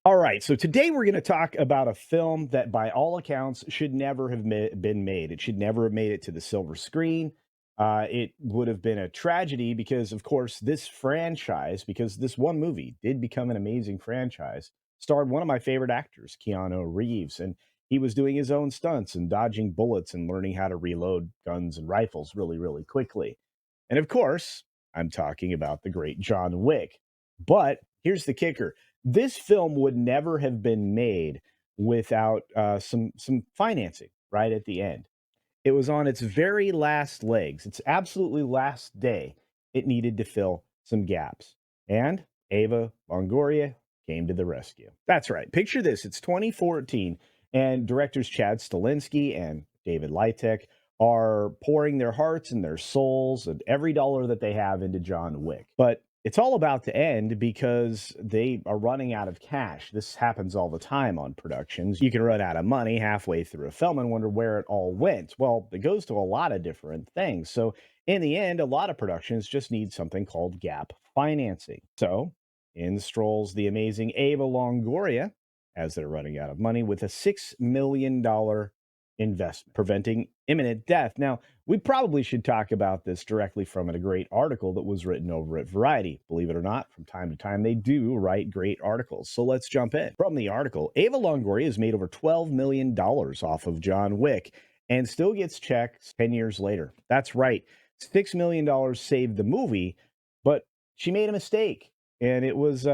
All right, so today we're going to talk about a film that, by all accounts, should never have been made. It should never have made it to the silver screen. It would have been a tragedy because, of course, this franchise, because this one movie did become an amazing franchise, starred one of my favorite actors, Keanu Reeves, and he was doing his own stunts and dodging bullets and learning how to reload guns and rifles really, really quickly. And of course, I'm talking about the great John Wick. But here's the kicker: this film would never have been made without some financing right at the end. It was on its very last legs, its absolutely last day. It needed to fill some gaps. And Eva Longoria came to the rescue. That's right. Picture this: it's 2014, and directors Chad Stilinski and David Litek are pouring their hearts and their souls and every dollar that they have into John Wick. But it's all about to end because they are running out of cash. This happens all the time on productions. You can run out of money halfway through a film and wonder where it all went. Well, it goes to a lot of different things. So, in the end, a lot of productions just need something called gap financing. So, in strolls the amazing Ava Longoria as they're running out of money with a $6 million investment, preventing imminent death. Now, we probably should talk about this directly from a great article that was written over at Variety. Believe it or not, from time to time, they do write great articles. So let's jump in. From the article, Ava Longoria has made over $12 million off of John Wick and still gets checks 10 years later. That's right. $6 million saved the movie, but she made a mistake, and it was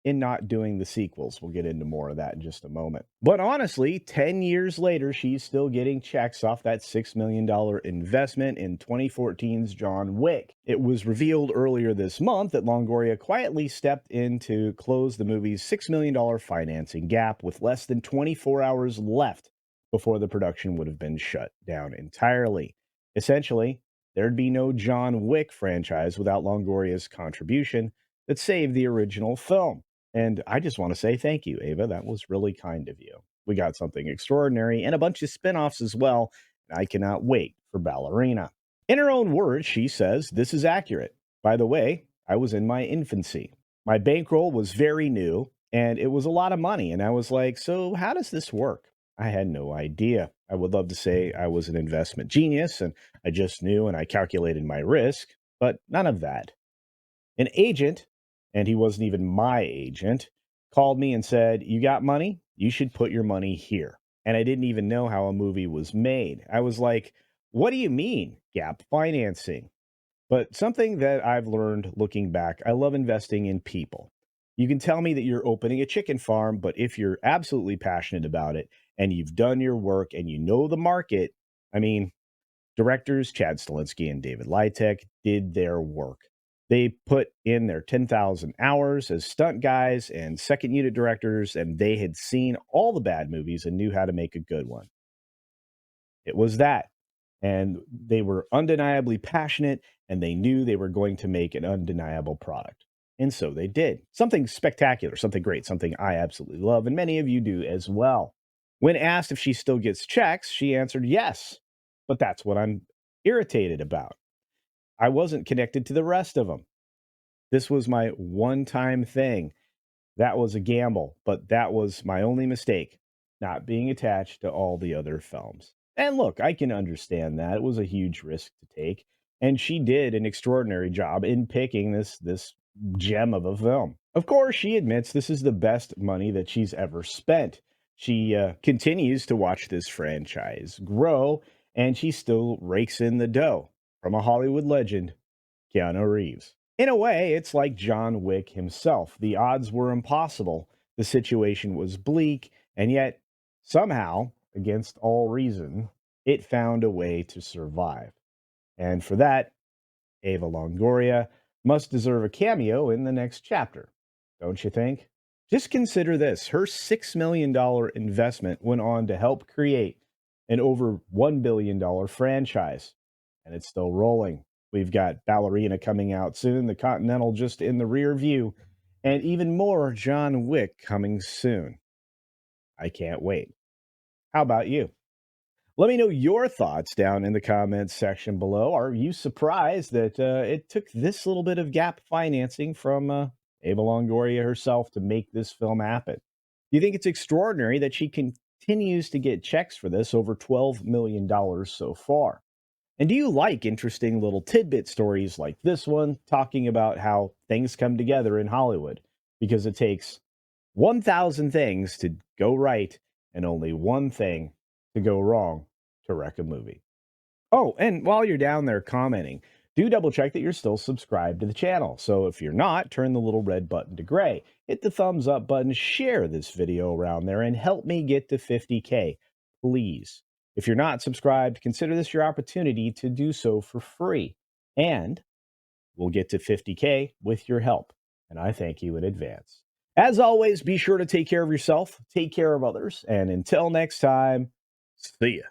in not doing the sequels. We'll get into more of that in just a moment. But honestly, 10 years later, she's still getting checks off that $6 million investment in 2014's John Wick. It was revealed earlier this month that Longoria quietly stepped in to close the movie's $6 million financing gap with less than 24 hours left before the production would have been shut down entirely. Essentially, there'd be no John Wick franchise without Longoria's contribution that saved the original film. And I just want to say thank you, Ava. That was really kind of you. We got something extraordinary and a bunch of spin offs as well. And I cannot wait for Ballerina. In her own words, she says, "This is accurate. By the way, I was in my infancy. My bankroll was very new and it was a lot of money. And I was like, so how does this work? I had no idea. I would love to say I was an investment genius and I just knew and I calculated my risk, but none of that. An agent, and he wasn't even my agent, called me and said, 'You got money? You should put your money here.' And I didn't even know how a movie was made. I was like, 'What do you mean, gap financing?' But something that I've learned looking back, I love investing in people. You can tell me that you're opening a chicken farm, but if you're absolutely passionate about it and you've done your work and you know the market, I mean, directors Chad Stilinski and David Litek did their work. They put in their 10,000 hours as stunt guys and second unit directors, and they had seen all the bad movies and knew how to make a good one. It was that. And they were undeniably passionate, and they knew they were going to make an undeniable product. And so they did. Something spectacular, something great, something I absolutely love, and many of you do as well. When asked if she still gets checks, she answered yes. But that's what I'm irritated about. I wasn't connected to the rest of them. This was my one time thing. That was a gamble, but that was my only mistake, not being attached to all the other films. And look, I can understand that. It was a huge risk to take, and she did an extraordinary job in picking this gem of a film. Of course, she admits this is the best money that she's ever spent. She continues to watch this franchise grow, and she still rakes in the dough from a Hollywood legend, Keanu Reeves. In a way, it's like John Wick himself. The odds were impossible, the situation was bleak, and yet, somehow, against all reason, it found a way to survive. And for that, Ava Longoria must deserve a cameo in the next chapter, don't you think? Just consider this: her $6 million investment went on to help create an over $1 billion franchise, and it's still rolling. We've got Ballerina coming out soon, The Continental just in the rear view, and even more John Wick coming soon. I can't wait. How about you? Let me know your thoughts down in the comments section below. Are you surprised that it took this little bit of gap financing from Eva Longoria herself to make this film happen? Do you think it's extraordinary that she continues to get checks for this, over $12 million so far? And do you like interesting little tidbit stories like this one, talking about how things come together in Hollywood? Because it takes 1,000 things to go right and only one thing to go wrong to wreck a movie. Oh, and while you're down there commenting, do double check that you're still subscribed to the channel. So if you're not, turn the little red button to gray. Hit the thumbs up button, share this video around there, and help me get to 50K, please. If you're not subscribed, consider this your opportunity to do so for free. And we'll get to 50K with your help. And I thank you in advance. As always, be sure to take care of yourself, take care of others, and until next time, see ya.